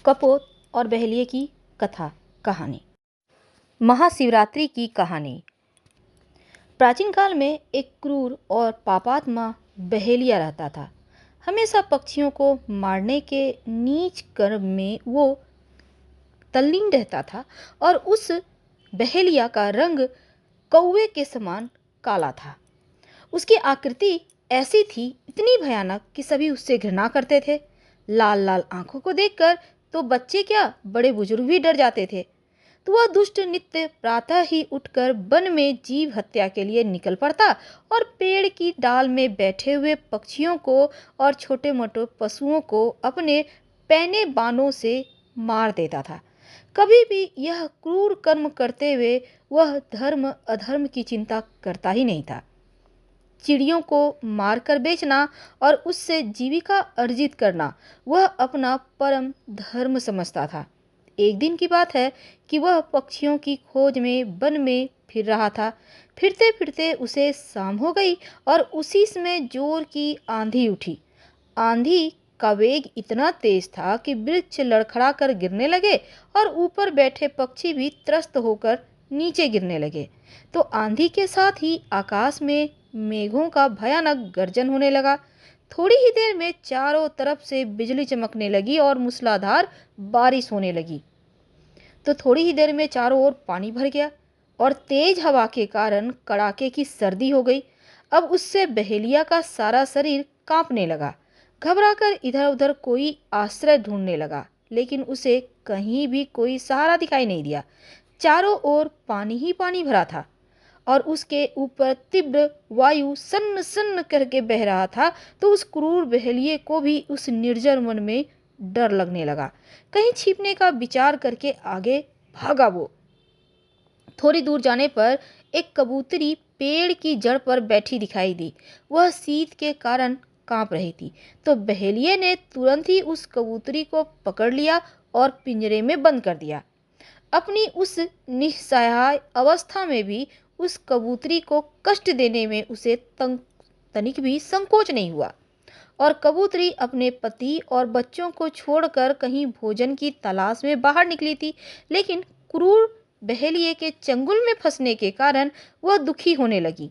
कपोत और बहेलिये की कथा कहानी। महाशिवरात्रि की कहानी। प्राचीन काल में एक क्रूर और पापात्मा बहेलिया रहता था। हमेशा पक्षियों को मारने के नीच कर्म में वो तल्लीन रहता था और उस बहेलिया का रंग कौवे के समान काला था। उसकी आकृति ऐसी थी, इतनी भयानक कि सभी उससे घृणा करते थे। लाल लाल आंखों को देखकर तो बच्चे क्या, बड़े बुजुर्ग भी डर जाते थे। तो वह दुष्ट नित्य प्रातः ही उठकर वन में जीव हत्या के लिए निकल पड़ता और पेड़ की डाल में बैठे हुए पक्षियों को और छोटे मोटे पशुओं को अपने पैने बाणों से मार देता था। कभी भी यह क्रूर कर्म करते हुए वह धर्म अधर्म की चिंता करता ही नहीं था। चिड़ियों को मारकर बेचना और उससे जीविका अर्जित करना वह अपना परम धर्म समझता था। एक दिन की बात है कि वह पक्षियों की खोज में वन में फिर रहा था। फिरते फिरते उसे शाम हो गई और उसी समय जोर की आंधी उठी। आंधी का वेग इतना तेज था कि वृक्ष लड़खड़ा कर गिरने लगे और ऊपर बैठे पक्षी भी त्रस्त होकर नीचे गिरने लगे। तो आंधी के साथ ही आकाश में मेघों का भयानक गर्जन होने लगा। थोड़ी ही देर में चारों तरफ से बिजली चमकने लगी और मूसलाधार बारिश होने लगी। तो थोड़ी ही देर में चारों ओर पानी भर गया और तेज हवा के कारण कड़ाके की सर्दी हो गई। अब उससे बहेलिया का सारा शरीर कांपने लगा। घबराकर इधर उधर कोई आश्रय ढूंढने लगा, लेकिन उसे कहीं भी कोई सहारा दिखाई नहीं दिया। चारों ओर पानी ही पानी भरा था और उसके ऊपर तीव्र वायु सन्न सन्न करके बह रहा था। तो उस क्रूर बहेलिये को भी उस निर्जन वन में डर लगने लगा। कहीं छिपने का विचार करके आगे भागा वो। थोड़ी दूर जाने पर एक कबूतरी पेड़ की जड़ पर बैठी दिखाई दी। वह शीत के कारण कांप रही थी। तो बहेलिये ने तुरंत ही उस कबूतरी को पकड़ लिया और पिंजरे में बंद कर दिया। अपनी उस निस्सहाय अवस्था में भी उस कबूतरी को कष्ट देने में उसे तनिक भी संकोच नहीं हुआ और कबूतरी अपने पति और बच्चों को छोड़कर कहीं भोजन की तलाश में बाहर निकली थी। लेकिन क्रूर बहेलिये के चंगुल में फंसने के कारण वह दुखी होने लगी।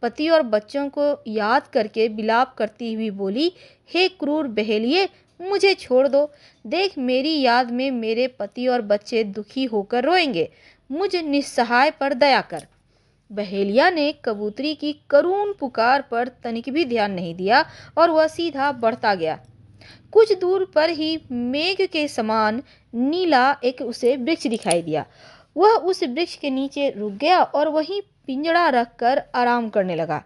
पति और बच्चों को याद करके विलाप करती हुई बोली, हे क्रूर बहेलिये, मुझे छोड़ दो। देख, मेरी याद में मेरे पति और बच्चे दुखी होकर रोएंगे। मुझ निस्सहाय पर दया कर। बहेलिया ने कबूतरी की करुण पुकार पर तनिक भी ध्यान नहीं दिया और वह सीधा बढ़ता गया। कुछ दूर पर ही मेघ के समान नीला एक उसे वृक्ष दिखाई दिया। वह उस वृक्ष के नीचे रुक गया और वहीं पिंजड़ा रखकर आराम करने लगा।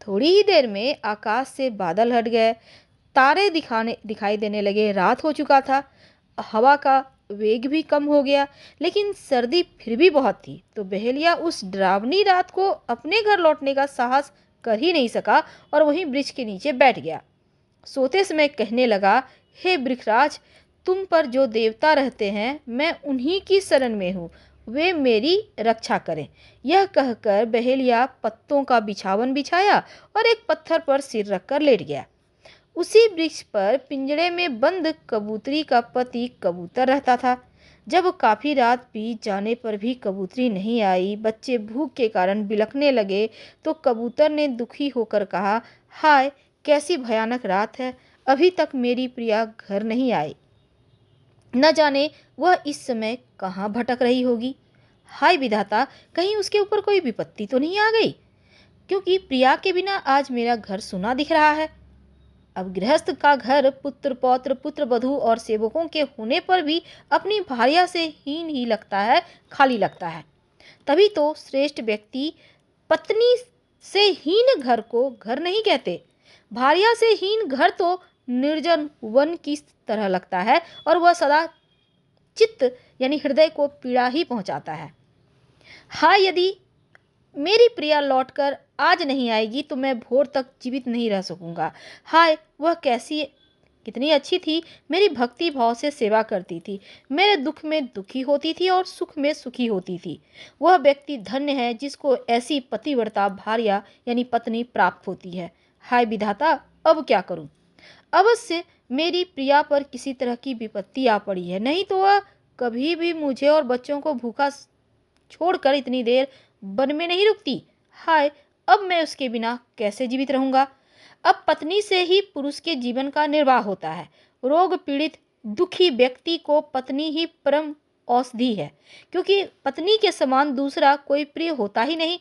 थोड़ी ही देर में आकाश से बादल हट गए, तारे दिखाई देने लगे। रात हो चुका था, हवा का वेग भी कम हो गया, लेकिन सर्दी फिर भी बहुत थी। तो बहेलिया उस डरावनी रात को अपने घर लौटने का साहस कर ही नहीं सका और वहीं वृक्ष के नीचे बैठ गया। सोते समय कहने लगा, हे वृक्षराज, तुम पर जो देवता रहते हैं, मैं उन्हीं की शरण में हूँ, वे मेरी रक्षा करें। यह कहकर बहेलिया पत्तों का बिछावन बिछाया और एक पत्थर पर सिर रखकर लेट गया। उसी वृक्ष पर पिंजड़े में बंद कबूतरी का पति कबूतर रहता था। जब काफी रात बीत जाने पर भी कबूतरी नहीं आई, बच्चे भूख के कारण बिलखने लगे, तो कबूतर ने दुखी होकर कहा, हाय, कैसी भयानक रात है, अभी तक मेरी प्रिया घर नहीं आई। न जाने वह इस समय कहाँ भटक रही होगी। हाय विधाता, कहीं उसके ऊपर कोई विपत्ति तो नहीं आ गई, क्योंकि प्रिया के बिना आज मेरा घर सुना दिख रहा है। अब गृहस्थ का घर पुत्र पौत्र पुत्र वधू और सेवकों के होने पर भी अपनी भार्या से हीन ही लगता है, खाली लगता है। तभी तो श्रेष्ठ व्यक्ति पत्नी से हीन घर को घर नहीं कहते। भार्या से हीन घर तो निर्जन वन की तरह लगता है और वह सदा चित्त यानी हृदय को पीड़ा ही पहुंचाता है। हाँ, यदि मेरी प्रिया लौटकर आज नहीं आएगी तो मैं भोर तक जीवित नहीं रह सकूंगा। हाय, वह कितनी अच्छी थी, मेरी भक्ति भाव से सेवा करती थी, मेरे दुख में दुखी होती थी और सुख में सुखी होती थी। वह व्यक्ति धन्य है जिसको ऐसी पतिव्रता भार्या यानी पत्नी प्राप्त होती है। हाय विधाता, अब क्या करूं? अवश्य मेरी प्रिया पर किसी तरह की विपत्ति आ पड़ी है, नहीं तो वह कभी भी मुझे और बच्चों को भूखा छोड़कर इतनी देर वन में नहीं रुकती। हाय, अब मैं उसके बिना कैसे जीवित रहूंगा। अब पत्नी से ही पुरुष के जीवन का निर्वाह होता है। रोग पीड़ित दुखी व्यक्ति को पत्नी ही परम औषधि है, क्योंकि पत्नी के समान दूसरा कोई प्रिय होता ही नहीं।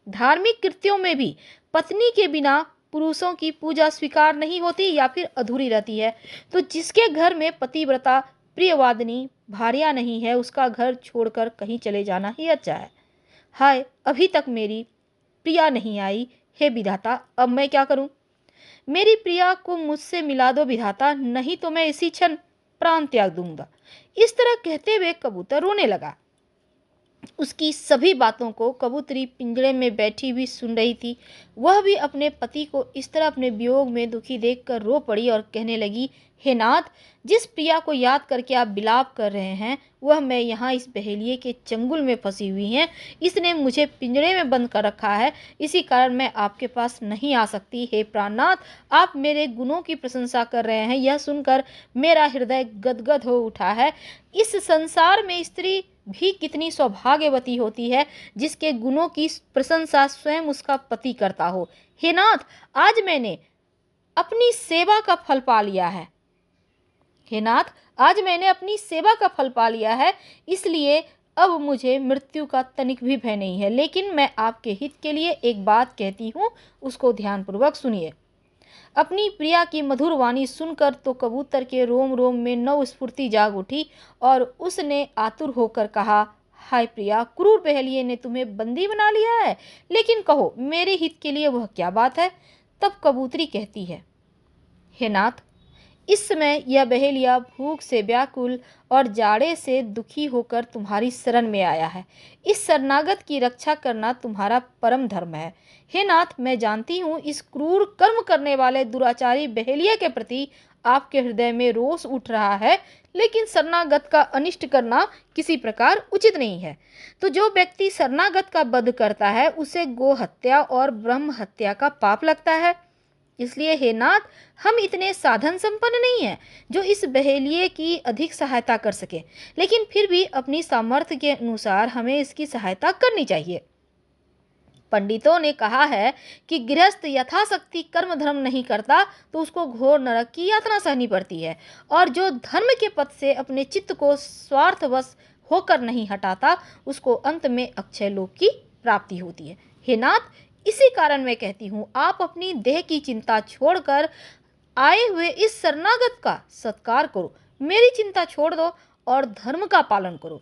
धार्मिक कृत्यों में भी पत्नी के बिना पुरुषों की पूजा स्वीकार नहीं होती या फिर अधूरी रहती है। तो जिसके घर में पतिव्रता प्रियवादिनी भार्या नहीं है, उसका घर छोड़कर कहीं चले जाना ही अच्छा है। हाय, अभी तक मेरी प्रिया नहीं आई। हे विधाता, अब मैं क्या करूं। मेरी प्रिया को मुझसे मिला दो विधाता, नहीं तो मैं इसी क्षण प्राण त्याग दूंगा। इस तरह कहते हुए कबूतर रोने लगा। उसकी सभी बातों को कबूतरी पिंजरे में बैठी हुई सुन रही थी। वह भी अपने पति को इस तरह अपने वियोग में दुखी देखकर रो पड़ी और कहने लगी, हे नाथ, जिस प्रिया को याद करके आप विलाप कर रहे हैं, वह मैं यहाँ इस बहेलिए के चंगुल में फंसी हुई हैं। इसने मुझे पिंजरे में बंद कर रखा है, इसी कारण मैं आपके पास नहीं आ सकती। हे प्राणनाथ, आप मेरे गुणों की प्रशंसा कर रहे हैं, यह सुनकर मेरा हृदय गदगद हो उठा है। इस संसार में स्त्री भी कितनी सौभाग्यवती होती है जिसके गुणों की प्रशंसा स्वयं उसका पति करता हो। हे नाथ, आज मैंने अपनी सेवा का फल पा लिया है। हे नाथ, आज मैंने अपनी सेवा का फल पा लिया है, इसलिए अब मुझे मृत्यु का तनिक भी भय नहीं है। लेकिन मैं आपके हित के लिए एक बात कहती हूँ, उसको ध्यानपूर्वक सुनिए। अपनी प्रिया की मधुर वाणी सुनकर तो कबूतर के रोम रोम में नव स्फूर्ति जाग उठी और उसने आतुर होकर कहा, हाय प्रिया, क्रूर बहेलिये ने तुम्हें बंदी बना लिया है, लेकिन कहो मेरे हित के लिए वह क्या बात है। तब कबूतरी कहती है, हे नाथ, इस समय यह बहेलिया भूख से व्याकुल और जाड़े से दुखी होकर तुम्हारी शरण में आया है। इस शरणागत की रक्षा करना तुम्हारा परम धर्म है। हे नाथ, मैं जानती हूँ इस क्रूर कर्म करने वाले दुराचारी बहेलिया के प्रति आपके हृदय में रोष उठ रहा है, लेकिन शरणागत का अनिष्ट करना किसी प्रकार उचित नहीं है। तो जो व्यक्ति शरणागत का वध करता है, उसे गो हत्या और ब्रह्म हत्या का पाप लगता है। इसलिए हे नाथ, हम इतने साधन संपन्न नहीं हैं जो इस बहेलिये की अधिक सहायता कर सके, लेकिन फिर भी अपनी सामर्थ्य के अनुसार हमें इसकी सहायता करनी चाहिए। पंडितों ने कहा है कि गृहस्थ यथाशक्ति कर्म धर्म नहीं करता तो उसको घोर नरक की यातना सहनी पड़ती है, और जो धर्म के पथ से अपने चित्त को स्वार्थवश होकर नहीं हटाता, उसको अंत में अक्षय लोक की प्राप्ति होती है। हे नाथ, इसी कारण मैं कहती हूँ, आप अपनी देह की चिंता छोड़कर आए हुए इस शरणागत का सत्कार करो। मेरी चिंता छोड़ दो और धर्म का पालन करो।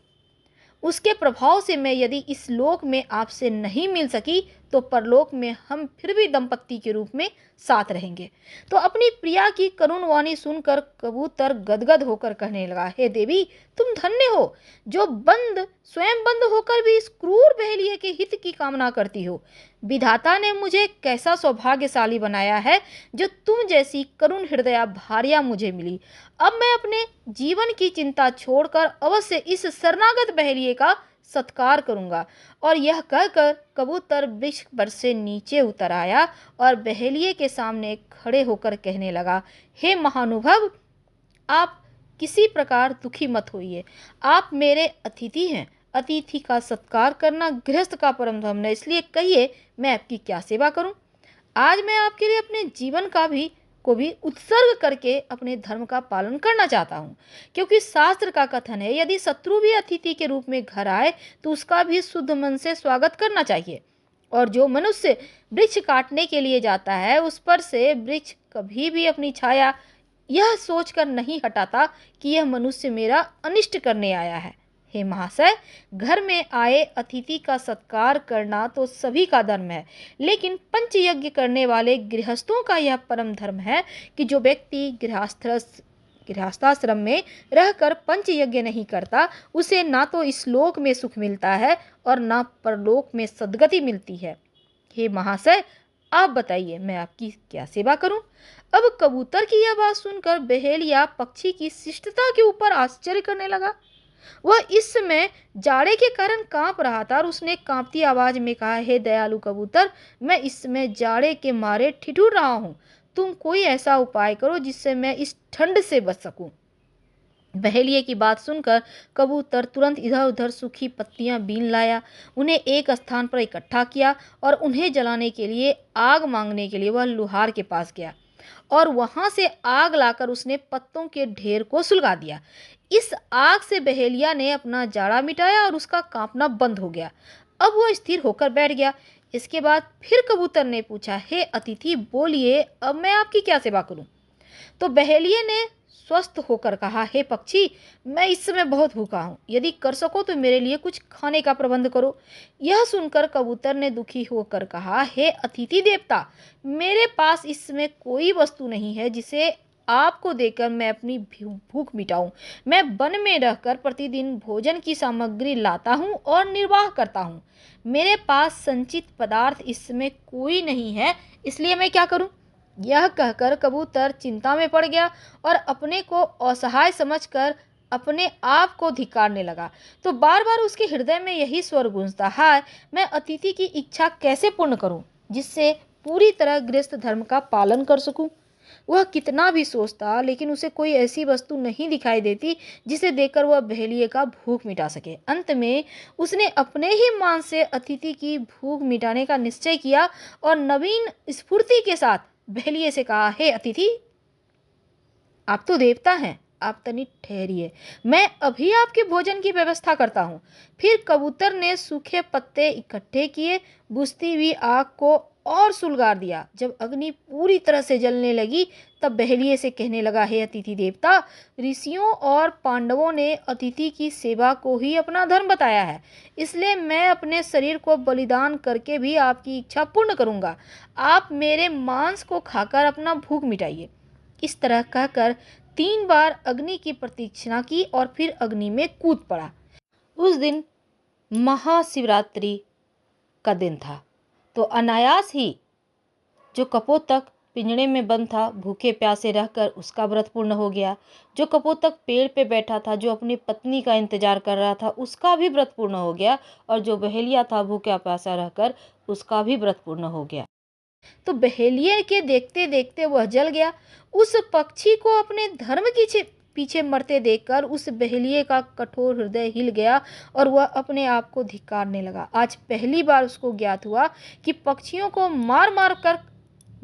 उसके प्रभाव से मैं यदि इस लोक में आपसे नहीं मिल सकी, तो परलोक में हम फिर भी दंपत्ति के रूप में साथ रहेंगे। तो अपनी प्रिया की करुण वाणी सुनकर कबूतर गदगद होकर कहने लगा, हे देवी, तुम धन्य हो जो स्वयं बंद होकर भी इस क्रूर बहेलिये के हित की कामना करती हो। विधाता ने मुझे कैसा सौभाग्यशाली बनाया है जो तुम जैसी करुण हृदया भार्या मुझे मिली। अब मैं अपने जीवन की चिंता छोड़कर अवश्य इस शरणागत बहेलिये का सत्कार करूंगा। और यह कहकर कबूतर वृक्ष पर से नीचे उतर आया और बहेलिये के सामने खड़े होकर कहने लगा, हे महानुभव, आप किसी प्रकार दुखी मत होइए। आप मेरे अतिथि हैं। अतिथि का सत्कार करना गृहस्थ का परम धर्म है, इसलिए कहिए मैं आपकी क्या सेवा करूं। आज मैं आपके लिए अपने जीवन को भी उत्सर्ग करके अपने धर्म का पालन करना चाहता हूँ, क्योंकि शास्त्र का कथन है, यदि शत्रु भी अतिथि के रूप में घर आए तो उसका भी शुद्ध मन से स्वागत करना चाहिए। और जो मनुष्य वृक्ष काटने के लिए जाता है, उस पर से वृक्ष कभी भी अपनी छाया यह सोचकर नहीं हटाता कि यह मनुष्य मेरा अनिष्ट करने आया है। हे महाशय, घर में आए अतिथि का सत्कार करना तो सभी का धर्म है, लेकिन पंचयज्ञ करने वाले गृहस्थों का यह परम धर्म है कि जो व्यक्ति गृहस्थाश्रम में रहकर पंचयज्ञ नहीं करता, उसे ना तो इस लोक में सुख मिलता है और ना परलोक में सद्गति मिलती है। हे महाशय, आप बताइए मैं आपकी क्या सेवा करूं। अब कबूतर की यह बात सुनकर बहेलिया पक्षी की शिष्टता के ऊपर आश्चर्य करने लगा। वह इस समय जाड़े के कारण कांप रहा था और उसने कांपती आवाज में कहा, हे दयालु कबूतर, मैं इस समय जाड़े के मारे ठिठुर रहा हूँ। तुम कोई ऐसा उपाय करो जिससे मैं इस ठंड से बच सकूं। बहेलिए की बात सुनकर कबूतर तुरंत इधर उधर सूखी पत्तियां बीन लाया, उन्हें एक स्थान पर इकट्ठा किया और उन्हें जलाने के लिए आग मांगने के लिए वह लुहार के पास गया और वहां से आग लाकर उसने पत्तों के ढेर को सुलगा दिया। इस आग से बहेलिया ने अपना जाड़ा मिटाया और उसका कांपना बंद हो गया। अब वह स्थिर होकर बैठ गया। इसके बाद फिर कबूतर ने पूछा, हे अतिथि, बोलिए, अब मैं आपकी क्या सेवा करूं? तो बहेलिये ने स्वस्थ होकर कहा, हे पक्षी, मैं इस समय बहुत भूखा हूँ, यदि कर सको तो मेरे लिए कुछ खाने का प्रबंध करो। यह सुनकर कबूतर ने दुखी होकर कहा, हे अतिथि देवता, मेरे पास इस समय कोई वस्तु नहीं है जिसे आपको देकर मैं अपनी भूख मिटाऊं। मैं वन में रहकर प्रतिदिन भोजन की सामग्री लाता हूं और निर्वाह करता हूं। मेरे पास संचित पदार्थ इस समय कोई नहीं है, इसलिए मैं क्या करूं? यह कहकर कबूतर चिंता में पड़ गया और अपने को असहाय समझकर अपने आप को धिक्कारने लगा। तो बार बार उसके हृदय में यही स्वर गूंजता, हाय, मैं अतिथि की इच्छा कैसे पूर्ण करूं जिससे पूरी तरह गृहस्थ धर्म का पालन कर सकूं। वह कितना भी सोचता, लेकिन उसे कोई ऐसी वस्तु नहीं दिखाई देती जिसे देखकर वह बहेलिये का भूख मिटा सके। अंत में उसने अपने ही मान से अतिथि की भूख मिटाने का निश्चय किया और नवीन स्फूर्ति के साथ बहेलिये से कहा, हे अतिथि, आप तो देवता हैं, आप तनी ठहरिए, मैं अभी आपके भोजन की व्यवस्था करता हूँ। फिर कबूतर ने सूखे पत्ते इकट्ठे किए, बुझती हुई आग को और सुलगार दिया। जब अग्नि पूरी तरह से जलने लगी तब बहेलिये से कहने लगा, हे अतिथि देवता, ऋषियों और पांडवों ने अतिथि की सेवा को ही अपना धर्म बताया है, इसलिए मैं अपने शरीर को बलिदान करके भी आपकी इच्छा पूर्ण करूंगा। आप मेरे मांस को खाकर अपना भूख मिटाइए। इस तरह कहकर 3 बार अग्नि की प्रतीक्षा की और फिर अग्नि में कूद पड़ा। उस दिन महाशिवरात्रि का दिन था, तो अनायास ही जो कपोतक पिंजड़े में बंद था, भूखे प्यासे रहकर उसका व्रत पूर्ण हो गया। जो कपोतक पेड़ पे बैठा था, जो अपनी पत्नी का इंतजार कर रहा था, उसका भी व्रत पूर्ण हो गया। और जो बहेलिया था भूखा प्यासा रहकर, उसका भी व्रत पूर्ण हो गया। तो बहेलिये के देखते देखते वह जल गया। उस पक्षी को अपने धर्म की पीछे मरते देखकर उस बहेलिये का कठोर हृदय हिल गया और वह अपने आप को धिक्कारने लगा। आज पहली बार उसको ज्ञात हुआ कि पक्षियों को मार मार कर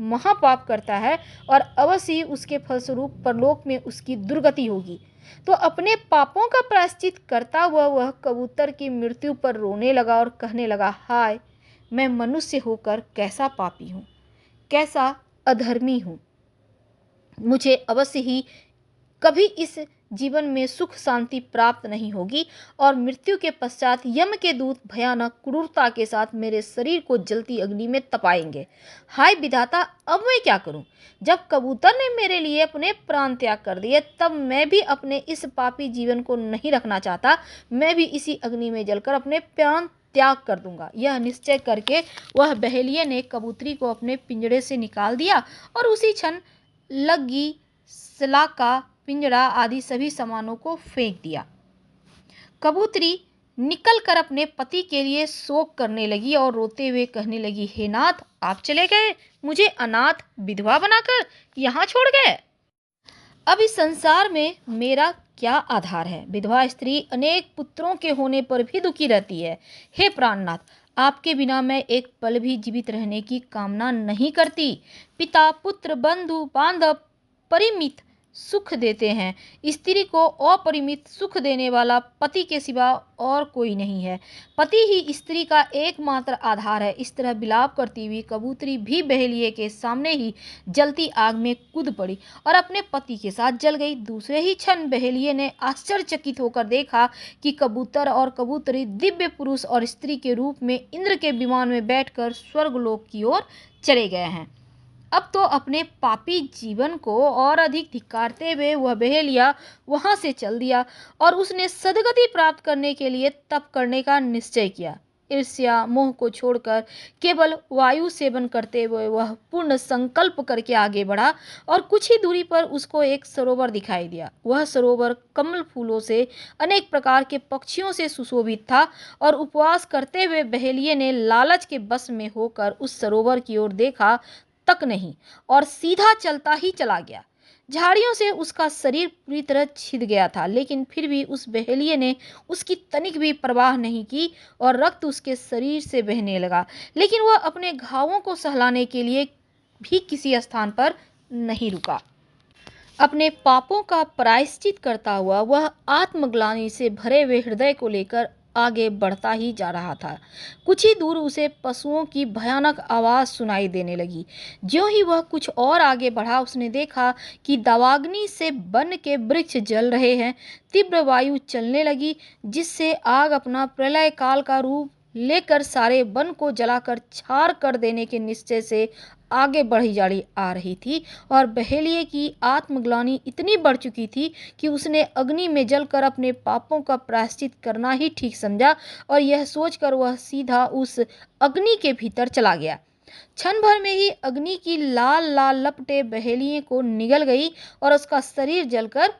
महापाप करता है और अवश्य ही उसके फलस्वरूप परलोक में उसकी दुर्गति होगी। तो अपने पापों का प्रायश्चित करता हुआ वह कबूतर की मृत्यु पर रोने लगा और कहने लगा, हाय, मैं मनुष्य होकर कैसा पापी हूँ, कैसा अधर्मी हूँ। मुझे अवश्य ही कभी इस जीवन में सुख शांति प्राप्त नहीं होगी और मृत्यु के पश्चात यम के दूत भयानक क्रूरता के साथ मेरे शरीर को जलती अग्नि में तपाएंगे। हाय विधाता, अब मैं क्या करूं? जब कबूतर ने मेरे लिए अपने प्राण त्याग कर दिए, तब मैं भी अपने इस पापी जीवन को नहीं रखना चाहता। मैं भी इसी अग्नि में जलकर अपने प्राण त्याग कर दूंगा। यह निश्चय करके वह बहेलिये ने कबूतरी को अपने पिंजड़े से निकाल दिया और उसी क्षण लग्गी, सलाका, पिंजड़ा आदि सभी सामानों को फेंक दिया। कबूतरी निकल कर अपने पति के लिए शोक करने लगी और रोते हुए कहने लगी, हे नाथ, आप चले गए, मुझे अनाथ विधवा बनाकर यहाँ छोड़ गए। अब इस संसार में मेरा क्या आधार है? विधवा स्त्री अनेक पुत्रों के होने पर भी दुखी रहती है। हे प्राणनाथ, आपके बिना मैं एक पल भी जीवित रहने की कामना नहीं करती। पिता, पुत्र, बंधु बांधव परिमित सुख देते हैं, स्त्री को अपरिमित सुख देने वाला पति के सिवा और कोई नहीं है। पति ही स्त्री का एकमात्र आधार है। इस तरह विलाप करती हुई कबूतरी भी बहेलिये के सामने ही जलती आग में कूद पड़ी और अपने पति के साथ जल गई। दूसरे ही क्षण बहेलिये ने आश्चर्यचकित होकर देखा कि कबूतर और कबूतरी दिव्य पुरुष और स्त्री के रूप में इंद्र के विमान में बैठकर स्वर्गलोक की ओर चले गए हैं। अब तो अपने पापी जीवन को और अधिक धिक्कारते हुए वह बहेलिया वहां से चल दिया और उसने सदगति प्राप्त करने के लिए तप करने का निश्चय किया। ईर्ष्या मोह को छोड़कर केवल वायु सेवन करते हुए वह पूर्ण संकल्प करके आगे बढ़ा और कुछ ही दूरी पर उसको एक सरोवर दिखाई दिया। वह सरोवर कमल फूलों से, अनेक प्रकार के पक्षियों से सुशोभित था और उपवास करते हुए बहेलिये ने लालच के बस में होकर उस सरोवर की ओर देखा तक नहीं और सीधा चलता ही चला गया। झाड़ियों से उसका शरीर पूरी तरह छिद गया था, लेकिन फिर भी उस बहेलिये ने उसकी तनिक भी परवाह नहीं की और रक्त उसके शरीर से बहने लगा, लेकिन वह अपने घावों को सहलाने के लिए भी किसी स्थान पर नहीं रुका। अपने पापों का प्रायश्चित करता हुआ वह आत्मग्लानि से भरे हुए हृदय को लेकर आगे बढ़ता ही जा रहा था। कुछ ही दूर उसे पशुओं की भयानक आवाज़ सुनाई देने लगी। ज्यों ही वह कुछ और आगे बढ़ा, उसने देखा कि दावाग्नि से वन के वृक्ष जल रहे हैं। तीव्र वायु चलने लगी, जिससे आग अपना प्रलय काल का रूप लेकर सारे वन को जलाकर छार कर देने के निश्चय से आगे बढ़ी जाड़ी आ रही थी। और बहेलिये की आत्मग्लानि इतनी बढ़ चुकी थी कि उसने अग्नि में जलकर अपने पापों का प्रायश्चित करना ही ठीक समझा और यह सोचकर वह सीधा उस अग्नि के भीतर चला गया। क्षण भर में ही अग्नि की लाल लाल लपटें बहेलिये को निगल गई और उसका शरीर जलकर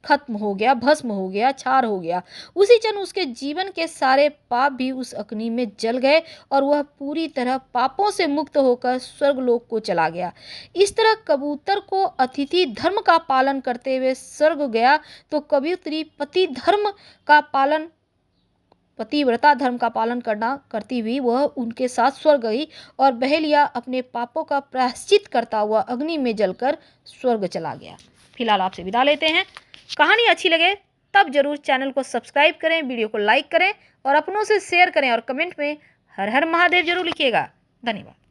खत्म हो गया, भस्म हो गया, छार हो गया। उसी क्षण उसके जीवन के सारे पाप भी उस अग्नि में जल गए और वह पूरी तरह पापों से मुक्त होकर स्वर्गलोक को चला गया। इस तरह कबूतर को अतिथि धर्म का पालन करते हुए स्वर्ग गया, तो कबूतरी पतिव्रता धर्म का पालन करती हुई वह उनके साथ स्वर्ग गई और बहेलिया अपने पापों का प्रायश्चित करता हुआ अग्नि में जलकर स्वर्ग चला गया। फिलहाल आपसे विदा लेते हैं। कहानी अच्छी लगे तब जरूर चैनल को सब्सक्राइब करें, वीडियो को लाइक करें और अपनों से शेयर करें और कमेंट में हर हर महादेव जरूर लिखिएगा। धन्यवाद।